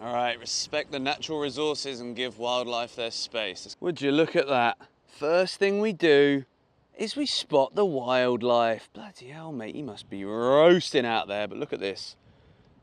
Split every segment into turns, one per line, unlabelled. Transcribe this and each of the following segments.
All right, respect the natural resources and give wildlife their space. Would you look at that? First thing we do is we spot the wildlife. Bloody hell, mate, you must be roasting out there, but look at this.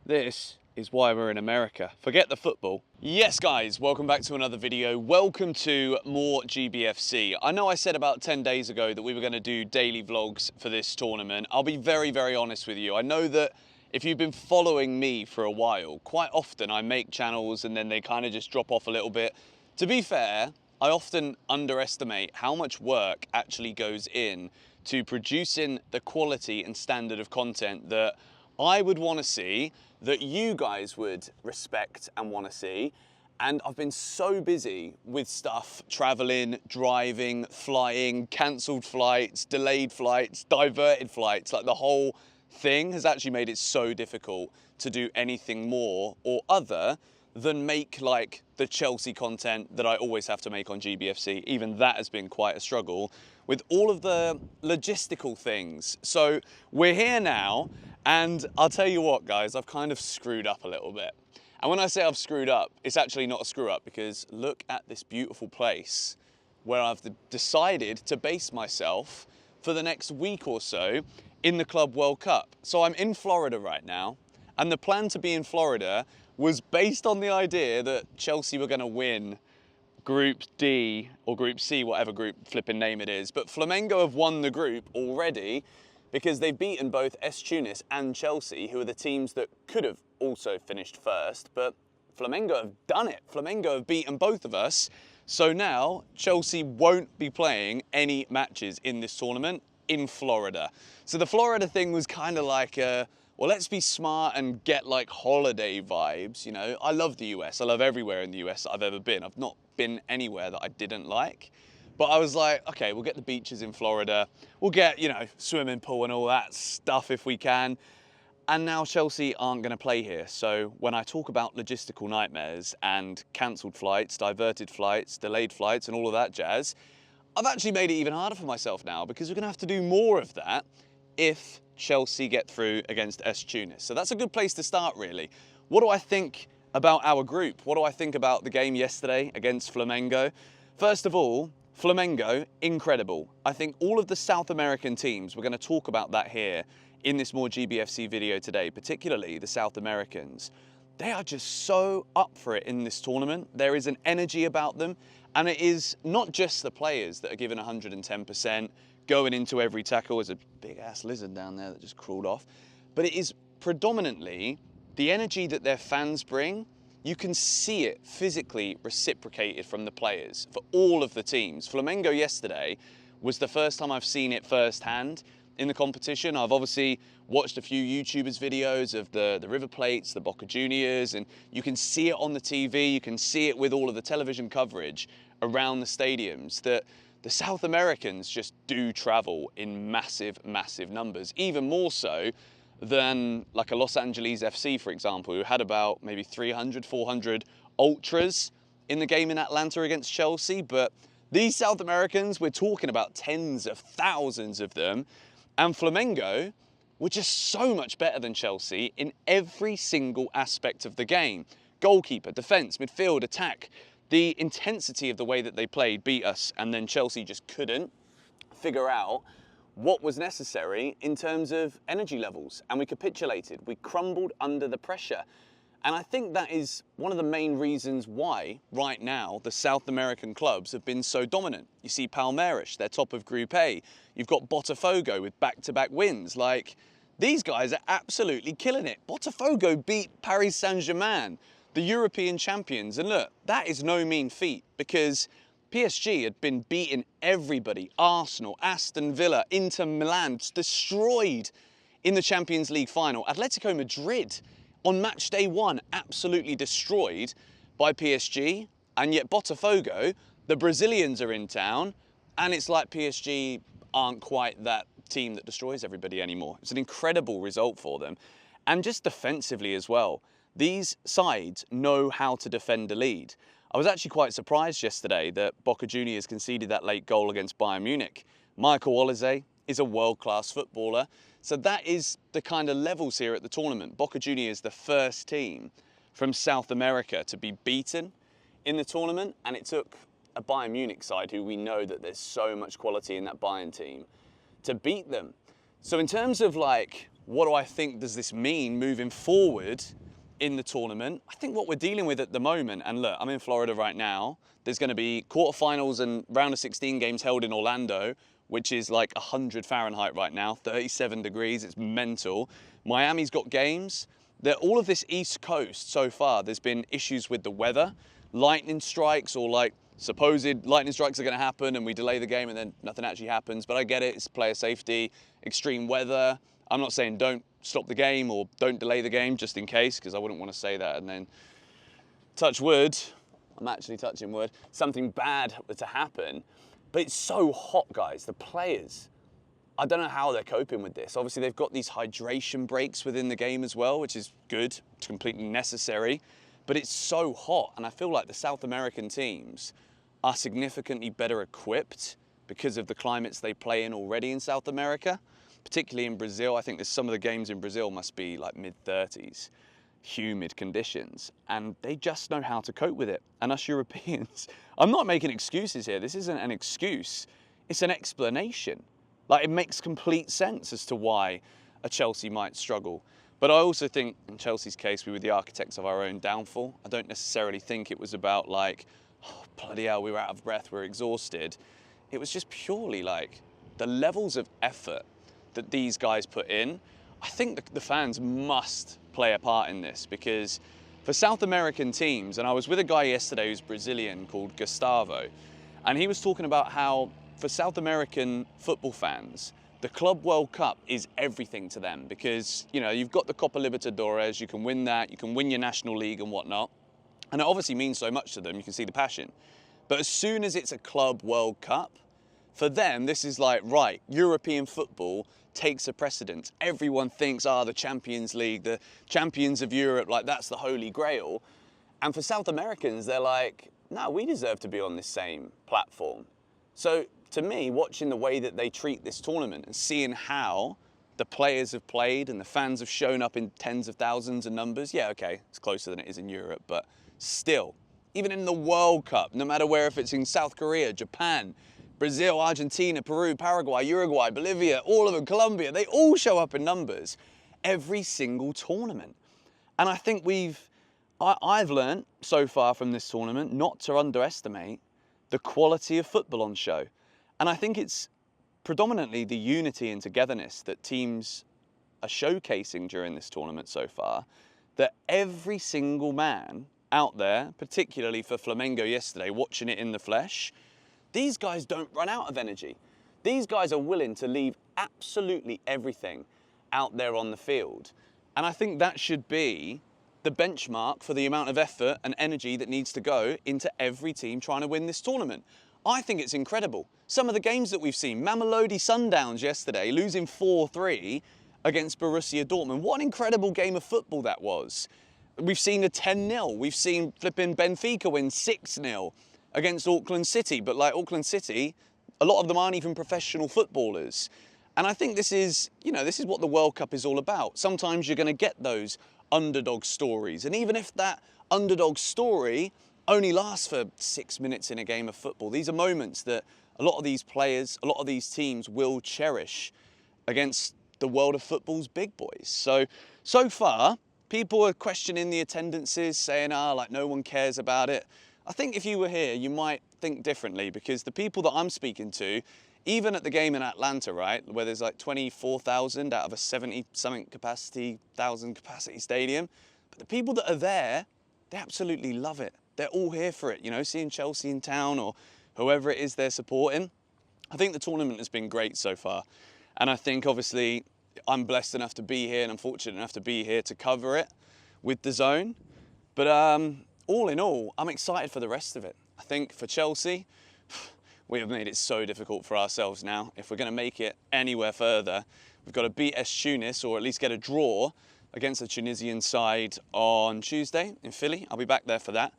This is why we're in America. Forget the football. Yes, guys, welcome back to another video. Welcome to more GBFC. I know I said about 10 days ago that we were going to do daily vlogs for this tournament. I'll be very, very honest with you. I know that if you've been following me for a while, quite often I make channels and then they kind of just drop off a little bit. To be fair, I often underestimate how much work actually goes in to producing the quality and standard of content that I would want to see, that you guys would respect and want to see. And I've been so busy with stuff, traveling, driving, flying, cancelled flights, delayed flights, diverted flights, like the whole thing has actually made it so difficult to do anything more or other than make like the Chelsea content that I always have to make on GBFC. Even that has been quite a struggle with all of the logistical things. So we're here now, and I'll tell you what, guys, I've kind of screwed up a little bit. And when I say I've screwed up, it's actually not a screw up, because look at this beautiful place where I've decided to base myself for the next week or so in the Club World Cup. So I'm in Florida right now, and the plan to be in Florida was based on the idea that Chelsea were going to win Group D or Group C, whatever group flipping name it is. But Flamingo have won the group already because they've beaten both S Tunis and Chelsea, who are the teams that could have also finished first. But Flamingo have done it. Flamingo have beaten both of us. So now Chelsea won't be playing any matches in this tournament in Florida. So the Florida thing was kind of like well, let's be smart and get like holiday vibes, you know. I love the US. I love everywhere in the US that I've ever been. I've not been anywhere that I didn't like. But I was like, okay, we'll get the beaches in Florida. We'll get, you know, swimming pool and all that stuff if we can. And now Chelsea aren't going to play here. So when I talk about logistical nightmares and cancelled flights, diverted flights, delayed flights and all of that jazz, I've actually made it even harder for myself now, because we're going to have to do more of that if Chelsea get through against S Tunis. So that's a good place to start, really. What do I think about our group? What do I think about the game yesterday against Flamengo? First of all, Flamengo, incredible. I think all of the South American teams, we're going to talk about that here in this more GBFC video today, particularly the South Americans. They are just so up for it in this tournament. There is an energy about them, and it is not just the players that are given 110%, going into every tackle. There's a big ass lizard down there that just crawled off. But it is predominantly the energy that their fans bring. You can see it physically reciprocated from the players for all of the teams. Flamengo yesterday was the first time I've seen it firsthand in the competition. I've obviously watched a few YouTubers videos of the River Plates, the Boca Juniors, and you can see it on the TV. You can see it with all of the television coverage around the stadiums, that the South Americans just do travel in massive, massive numbers, even more so than like a Los Angeles FC, for example, who had about maybe 300, 400 ultras in the game in Atlanta against Chelsea. But these South Americans, we're talking about tens of thousands of them. And Flamengo were just so much better than Chelsea in every single aspect of the game. Goalkeeper, defence, midfield, attack. The intensity of the way that they played beat us, and then Chelsea just couldn't figure out what was necessary in terms of energy levels, and we capitulated. We crumbled under the pressure. And I think that is one of the main reasons why right now the South American clubs have been so dominant. You see Palmeiras, they're top of Group A. You've got Botafogo with back-to-back wins. Like, these guys are absolutely killing it. Botafogo beat Paris Saint-Germain, the European champions. And look, that is no mean feat, because PSG had been beating everybody. Arsenal, Aston Villa, Inter Milan, destroyed in the Champions League final. Atletico Madrid on match day one, absolutely destroyed by PSG. And yet Botafogo, the Brazilians are in town, and it's like PSG aren't quite that team that destroys everybody anymore. It's an incredible result for them. And just defensively as well, these sides know how to defend a lead. I was actually quite surprised yesterday that Boca Juniors conceded that late goal against Bayern Munich. Michael Olise is a world-class footballer. So that is the kind of levels here at the tournament. Boca Juniors, the first team from South America to be beaten in the tournament, and it took a Bayern Munich side, who we know that there's so much quality in that Bayern team, to beat them. So in terms of like, what do I think does this mean moving forward in the tournament? I think what we're dealing with at the moment, and look, I'm in Florida right now, there's going to be quarterfinals and round of 16 games held in Orlando, which is like 100 Fahrenheit right now, 37 degrees, it's mental. Miami's got games. All of this East Coast so far, there's been issues with the weather, lightning strikes, or like supposed lightning strikes are going to happen and we delay the game and then nothing actually happens. But I get it, it's player safety, extreme weather. I'm not saying don't stop the game or don't delay the game just in case, because I wouldn't want to say that and then touch wood, I'm actually touching wood, something bad were to happen. But it's so hot, guys. The players, I don't know how they're coping with this. Obviously, they've got these hydration breaks within the game as well, which is good. It's completely necessary. But it's so hot, and I feel like the South American teams are significantly better equipped because of the climates they play in already in South America, particularly in Brazil. I think there's some of the games in Brazil must be like mid-30s, humid conditions, and they just know how to cope with it. And us Europeans, I'm not making excuses here. This isn't an excuse. It's an explanation. Like, it makes complete sense as to why a Chelsea might struggle. But I also think, in Chelsea's case, we were the architects of our own downfall. I don't necessarily think it was about like, oh, bloody hell, we were out of breath, we're exhausted. It was just purely like the levels of effort that these guys put in. I think the fans must play a part in this, because for South American teams, and I was with a guy yesterday who's Brazilian called Gustavo, and he was talking about how for South American football fans, the Club World Cup is everything to them, because, you know, you've got the Copa Libertadores, you can win that, you can win your National League and whatnot. And it obviously means so much to them, you can see the passion. But as soon as it's a Club World Cup, for them, this is like, right, European football takes a precedence. Everyone thinks, the Champions League, the champions of Europe, like that's the holy grail. And for South Americans, they're like, no, we deserve to be on this same platform. So to me, watching the way that they treat this tournament and seeing how the players have played and the fans have shown up in tens of thousands of numbers, yeah, okay, it's closer than it is in Europe, but still, even in the World Cup, no matter where, if it's in South Korea, Japan, Brazil, Argentina, Peru, Paraguay, Uruguay, Bolivia, all of them, Colombia, they all show up in numbers every single tournament. And I think I've learned so far from this tournament not to underestimate the quality of football on show. And I think it's predominantly the unity and togetherness that teams are showcasing during this tournament so far, that every single man out there, particularly for Flamingo yesterday, watching it in the flesh, these guys don't run out of energy. These guys are willing to leave absolutely everything out there on the field. And I think that should be the benchmark for the amount of effort and energy that needs to go into every team trying to win this tournament. I think it's incredible. Some of the games that we've seen, Mamelodi Sundowns yesterday, losing 4-3 against Borussia Dortmund. What an incredible game of football that was. We've seen a 10-0. We've seen flipping Benfica win 6-0 against Auckland City. But like Auckland City, a lot of them aren't even professional footballers. And I think this is what the World Cup is all about. Sometimes you're going to get those underdog stories. And even if that underdog story only lasts for 6 minutes in a game of football, these are moments that a lot of these players, a lot of these teams will cherish against the world of football's big boys. So far, people are questioning the attendances, saying, like no one cares about it. I think if you were here, you might think differently, because the people that I'm speaking to, even at the game in Atlanta, right, where there's like 24,000 out of a 70-something capacity, 1,000 capacity stadium, but the people that are there, they absolutely love it. They're all here for it, you know, seeing Chelsea in town or whoever it is they're supporting. I think the tournament has been great so far. And I think, obviously, I'm blessed enough to be here and I'm fortunate enough to be here to cover it with DAZN. But all in all, I'm excited for the rest of it. I think for Chelsea, we have made it so difficult for ourselves now. If we're going to make it anywhere further, we've got to beat Tunis, or at least get a draw against the Tunisian side on Tuesday in Philly. I'll be back there for that.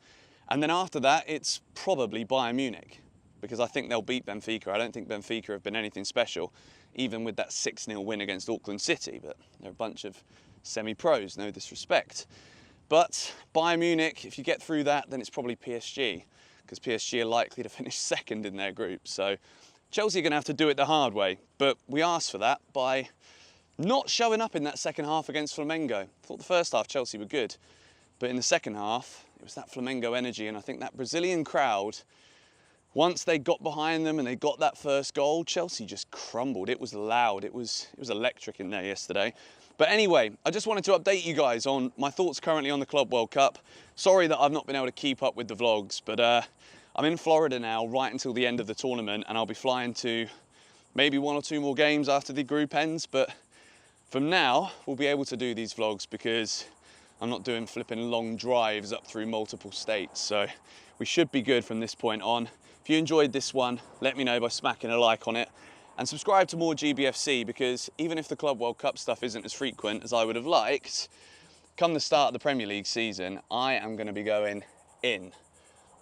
And then after that, it's probably Bayern Munich, because I think they'll beat Benfica. I don't think Benfica have been anything special, even with that 6-0 win against Auckland City, but they're a bunch of semi-pros, no disrespect. But Bayern Munich, if you get through that, then it's probably PSG, because PSG are likely to finish second in their group. So Chelsea are going to have to do it the hard way. But we asked for that by not showing up in that second half against Flamengo. I thought the first half Chelsea were good, but in the second half, it was that Flamengo energy, and I think that Brazilian crowd, once they got behind them and they got that first goal, Chelsea just crumbled. It was loud, it was electric in there yesterday. But anyway, I just wanted to update you guys on my thoughts currently on the Club World Cup. Sorry that I've not been able to keep up with the vlogs, but I'm in Florida now right until the end of the tournament, and I'll be flying to maybe 1 or 2 more games after the group ends. But from now, we'll be able to do these vlogs because I'm not doing flipping long drives up through multiple states. So we should be good from this point on. If you enjoyed this one, let me know by smacking a like on it. And subscribe to more GBFC, because even if the Club World Cup stuff isn't as frequent as I would have liked, come the start of the Premier League season, I am going to be going in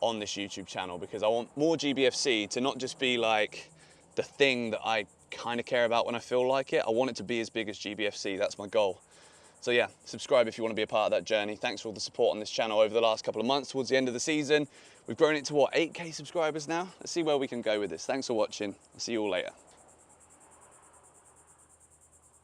on this YouTube channel, because I want more GBFC to not just be like the thing that I kind of care about when I feel like it. I want it to be as big as GBFC. That's my goal. So yeah, subscribe if you want to be a part of that journey. Thanks for all the support on this channel over the last couple of months towards the end of the season. We've grown it to what, 8K subscribers now? Let's see where we can go with this. Thanks for watching. I'll see you all later.